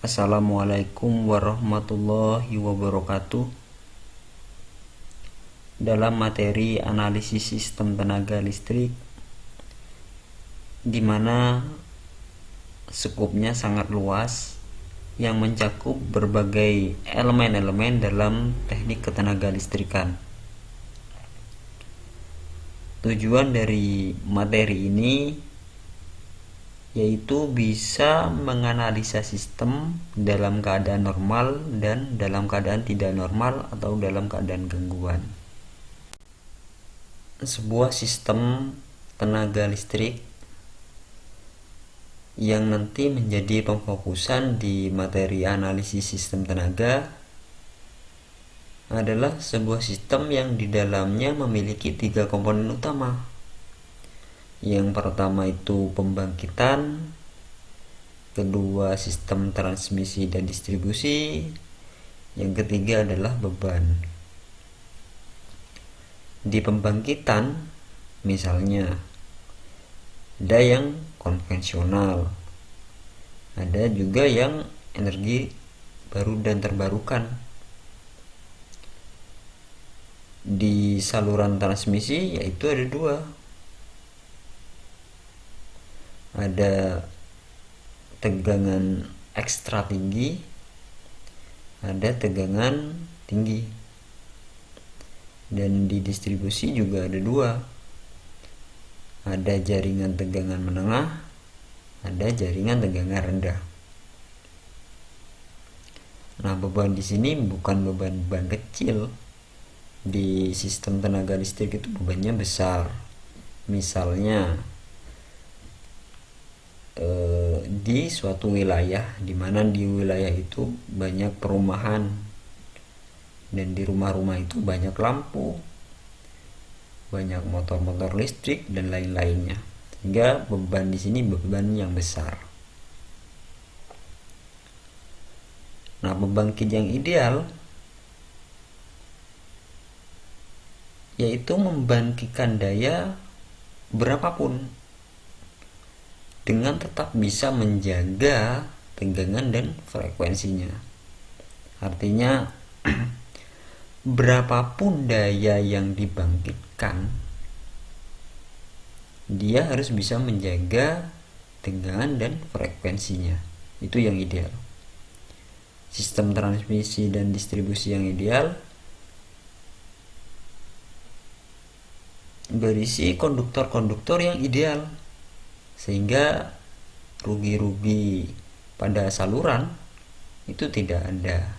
Assalamualaikum warahmatullahi wabarakatuh. Dalam materi analisis sistem tenaga listrik, di mana skupnya sangat luas yang mencakup berbagai elemen-elemen dalam teknik ketenaga listrikan. Tujuan dari materi ini yaitu bisa menganalisa sistem dalam keadaan normal dan dalam keadaan tidak normal atau dalam keadaan gangguan. Sebuah sistem tenaga listrik yang nanti menjadi pemfokusan di materi analisis sistem tenaga adalah sebuah sistem yang di dalamnya memiliki 3 komponen utama. Yang pertama itu pembangkitan, kedua sistem transmisi dan distribusi, yang ketiga adalah beban. Di pembangkitan misalnya ada yang konvensional, ada juga yang energi baru dan terbarukan. Di saluran transmisi yaitu ada 2, ada tegangan ekstra tinggi, ada tegangan tinggi. Dan di distribusi juga ada 2, ada jaringan tegangan menengah, ada jaringan tegangan rendah. Nah, beban di sini bukan beban kecil. Di sistem tenaga listrik itu bebannya besar. Misalnya di suatu wilayah, di mana di wilayah itu banyak perumahan dan di rumah-rumah itu banyak lampu, banyak motor-motor listrik dan lain-lainnya, sehingga beban di sini beban yang besar. Nah, pembangkit yang ideal yaitu membangkitkan daya berapapun dengan tetap bisa menjaga tegangan dan frekuensinya. Artinya berapapun daya yang dibangkitkan, dia harus bisa menjaga tegangan dan frekuensinya. Itu yang ideal. Sistem transmisi dan distribusi yang ideal berisi konduktor-konduktor yang ideal, sehingga rugi-rugi pada saluran itu tidak ada.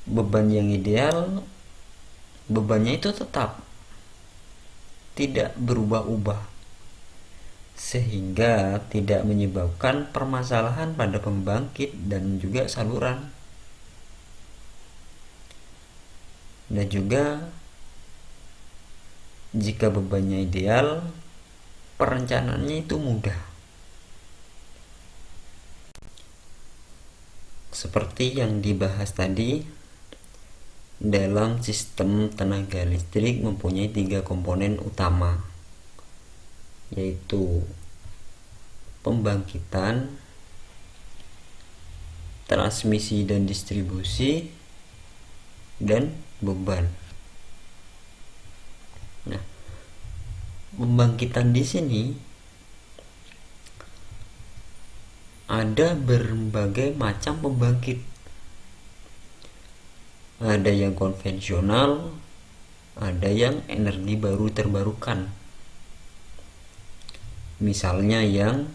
Beban yang ideal, bebannya itu tetap tidak berubah-ubah, sehingga tidak menyebabkan permasalahan pada pembangkit dan juga saluran. Dan juga jika bebannya ideal, perencanaannya itu mudah. Seperti yang dibahas tadi, dalam sistem tenaga listrik mempunyai 3 komponen utama, yaitu pembangkitan, transmisi dan distribusi, dan beban. Nah, pembangkitan di sini ada berbagai macam pembangkit. Ada yang konvensional, ada yang energi baru terbarukan. Misalnya yang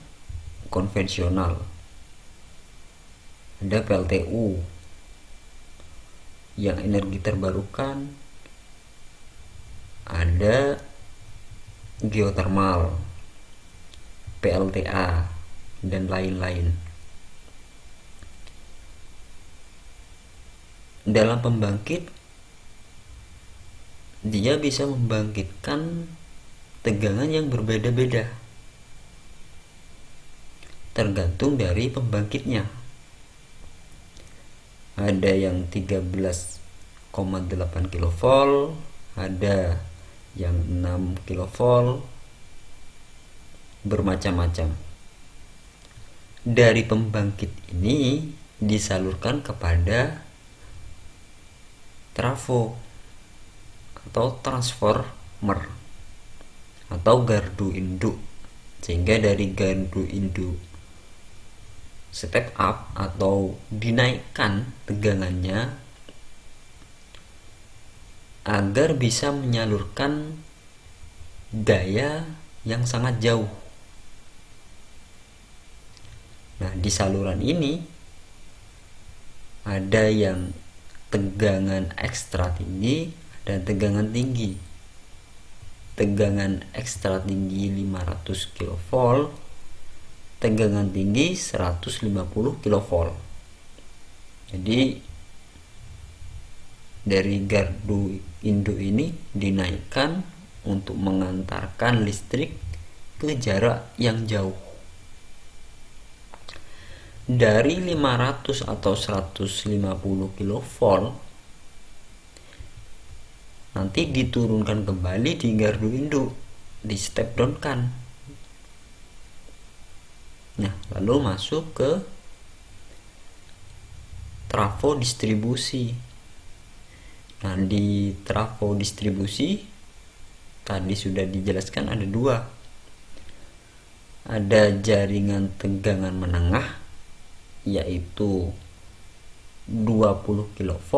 konvensional, ada PLTU. Yang energi terbarukan ada geothermal, PLTA, dan lain-lain. Dalam pembangkit, dia bisa membangkitkan tegangan yang berbeda-beda tergantung dari pembangkitnya. Ada yang 13,8 kV, ada yang 6 kV, bermacam-macam. dari pembangkit ini disalurkan kepada trafo atau transformer atau gardu induk, sehingga dari gardu induk step up atau dinaikkan tegangannya agar bisa menyalurkan daya yang sangat jauh. Nah, di saluran ini ada yang tegangan ekstra tinggi dan tegangan tinggi. Tegangan ekstra tinggi 500 kV, tegangan tinggi 150 kV. Jadi dari gardu induk ini dinaikkan untuk mengantarkan listrik ke jarak yang jauh. Dari 500 atau 150 kV nanti diturunkan kembali di gardu induk, di step down kan. Nah, lalu masuk ke trafo distribusi. Nah, di trafo distribusi tadi sudah dijelaskan ada dua. Ada jaringan tegangan menengah yaitu 20 kV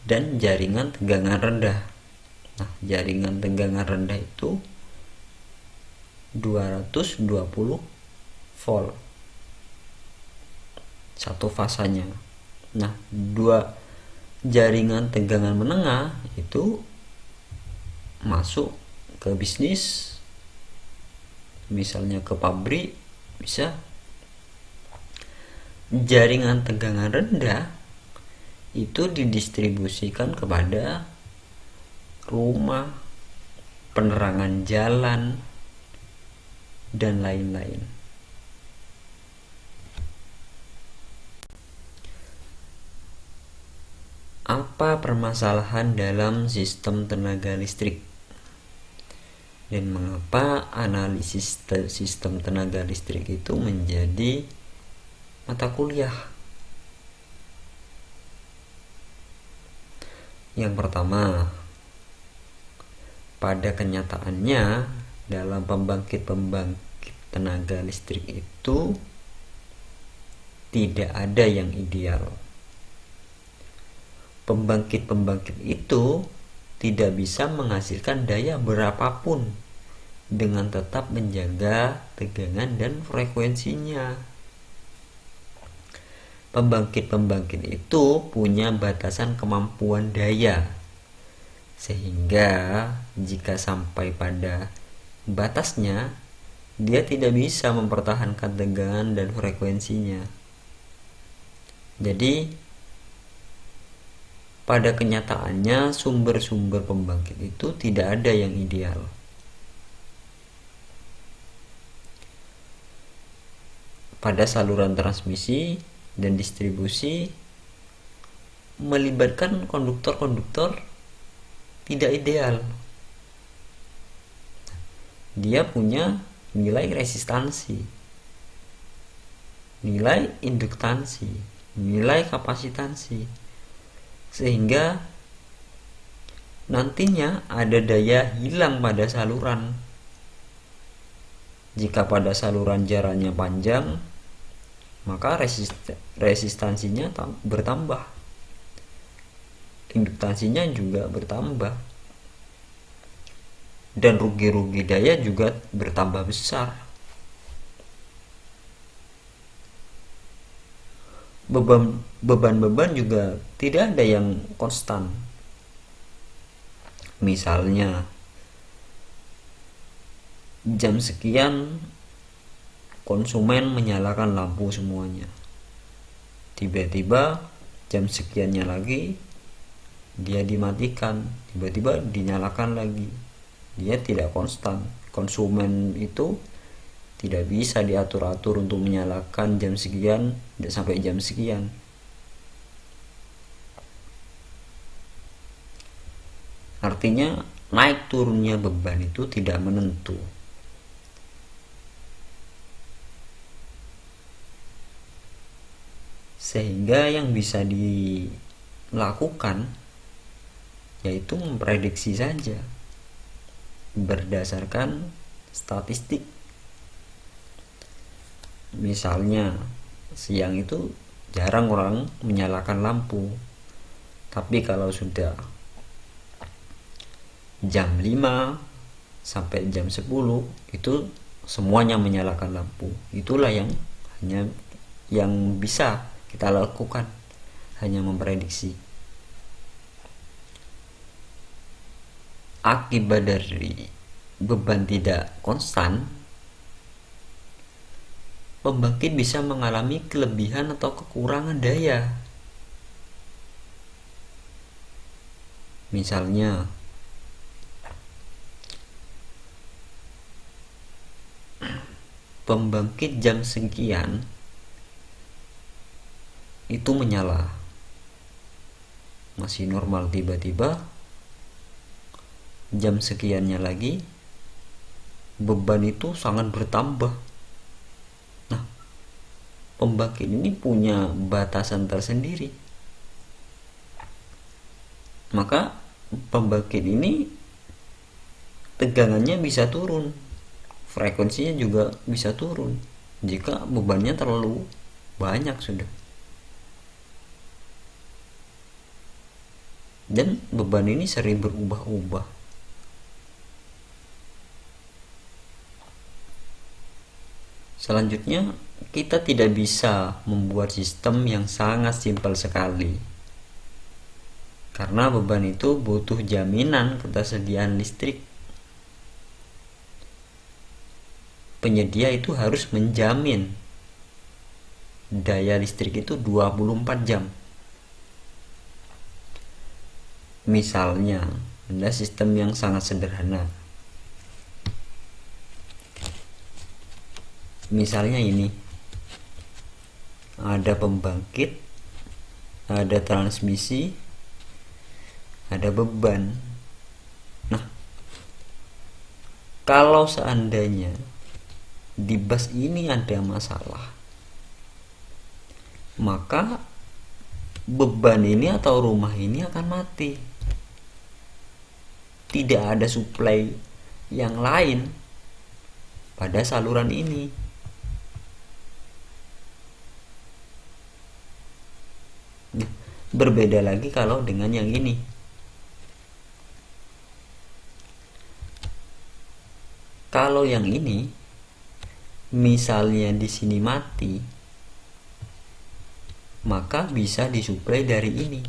dan jaringan tegangan rendah. Nah, jaringan tegangan rendah itu 220 volt satu fasanya. Nah, dua jaringan tegangan menengah itu masuk ke bisnis, misalnya ke pabrik bisa. Jaringan tegangan rendah itu didistribusikan kepada rumah, penerangan jalan, dan lain-lain. Apa permasalahan dalam sistem tenaga listrik? Dan mengapa analisis sistem tenaga listrik itu menjadi mata kuliah? Yang pertama, pada kenyataannya dalam pembangkit tenaga listrik itu tidak ada yang ideal. Pembangkit itu tidak bisa menghasilkan daya berapapun dengan tetap menjaga tegangan dan frekuensinya. Pembangkit itu punya batasan kemampuan daya, sehingga jika sampai pada batasnya, dia tidak bisa mempertahankan tegangan dan frekuensinya. Jadi pada kenyataannya sumber-sumber pembangkit itu tidak ada yang ideal. Pada saluran transmisi dan distribusi melibatkan konduktor-konduktor tidak ideal. Dia punya nilai resistansi, nilai induktansi, nilai kapasitansi, sehingga nantinya ada daya hilang pada saluran. Jika pada saluran jaraknya panjang, maka resistansinya bertambah, induktansinya juga bertambah, dan rugi-rugi daya juga bertambah besar. Beban-beban juga tidak ada yang konstan. Misalnya jam sekian konsumen menyalakan lampu semuanya, tiba-tiba jam sekiannya lagi dia dimatikan, tiba-tiba dinyalakan lagi. Dia tidak konstan. Konsumen itu tidak bisa diatur-atur untuk menyalakan jam sekian sampai jam sekian. Artinya naik turunnya beban itu tidak menentu. Sehingga yang bisa dilakukan yaitu memprediksi saja berdasarkan statistik. Misalnya siang itu jarang orang menyalakan lampu, tapi kalau sudah jam 5 sampai jam 10 itu semuanya menyalakan lampu. Itulah yang bisa kita lakukan, hanya memprediksi. Akibat dari beban tidak konstan, pembangkit bisa mengalami kelebihan atau kekurangan daya. Misalnya pembangkit jam sekian itu menyala, masih normal, tiba-tiba jam sekiannya lagi beban itu sangat bertambah. Nah, pembangkit ini punya batasan tersendiri, maka pembangkit ini tegangannya bisa turun, frekuensinya juga bisa turun jika bebannya terlalu banyak sudah. Dan beban ini sering berubah-ubah. Selanjutnya, kita tidak bisa membuat sistem yang sangat simpel sekali, karena beban itu butuh jaminan ketersediaan listrik. Penyedia itu harus menjamin daya listrik itu 24 jam. Misalnya, ada sistem yang sangat sederhana. Misalnya ini, ada pembangkit, ada transmisi, ada beban. Nah, kalau seandainya di bus ini ada masalah, maka beban ini atau rumah ini akan mati. Tidak ada suplai yang lain pada saluran ini. Berbeda lagi kalau dengan yang ini. Kalau yang ini, misalnya di sini mati, maka bisa disuplai dari ini.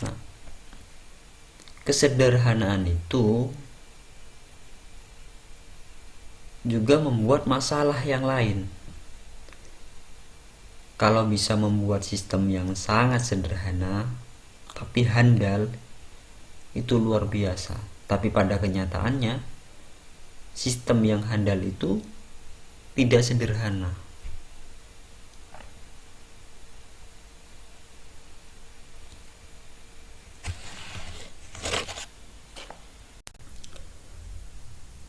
Nah, kesederhanaan itu juga membuat masalah yang lain. Kalau bisa membuat sistem yang sangat sederhana tapi handal, itu luar biasa. Tapi pada kenyataannya, sistem yang handal itu tidak sederhana.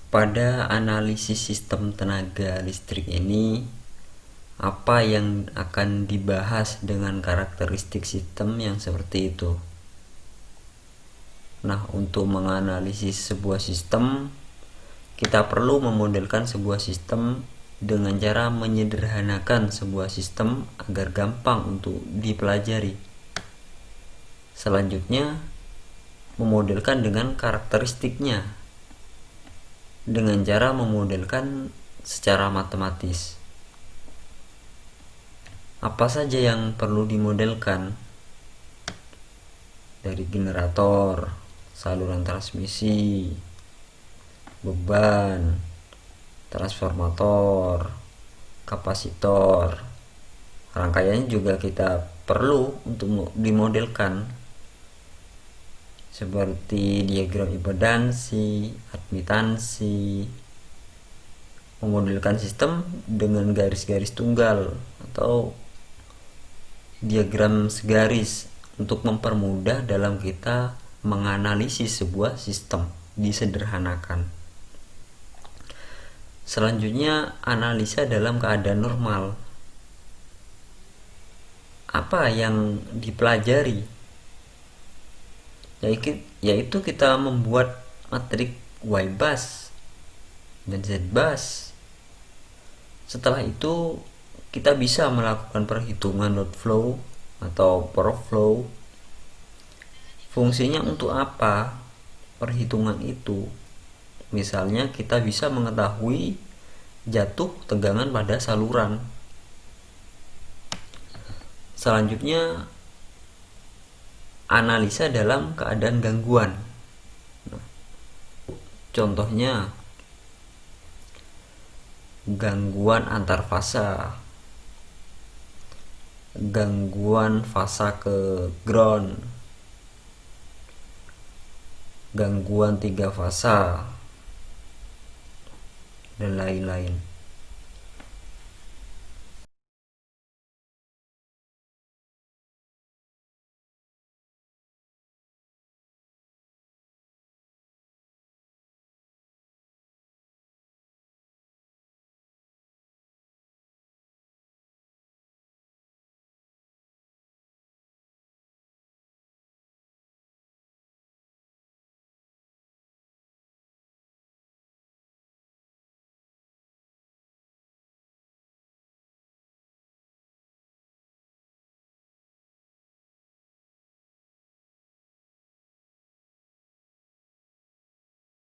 Pada analisis sistem tenaga listrik ini, apa yang akan dibahas dengan karakteristik sistem yang seperti itu? Nah, untuk menganalisis sebuah sistem, kita perlu memodelkan sebuah sistem dengan cara menyederhanakan sebuah sistem agar gampang untuk dipelajari. Selanjutnya, memodelkan dengan karakteristiknya dengan cara memodelkan secara matematis. Apa saja yang perlu dimodelkan? Dari generator, saluran transmisi, beban, transformator, kapasitor. Rangkaiannya juga kita perlu untuk dimodelkan, seperti diagram impedansi, admitansi, memodelkan sistem dengan garis-garis tunggal atau diagram segaris untuk mempermudah dalam kita menganalisis sebuah sistem. disederhanakan. Selanjutnya, analisa dalam keadaan normal. Apa yang dipelajari? Yaitu kita membuat matrik Y-bus dan Z-bus. Setelah itu kita bisa melakukan perhitungan load flow atau power flow. Fungsinya untuk apa perhitungan itu? Misalnya kita bisa mengetahui jatuh tegangan pada saluran. Selanjutnya, analisa dalam keadaan gangguan. Contohnya, gangguan antar fasa, gangguan fasa ke ground, gangguan 3 fasa, dan lain-lain.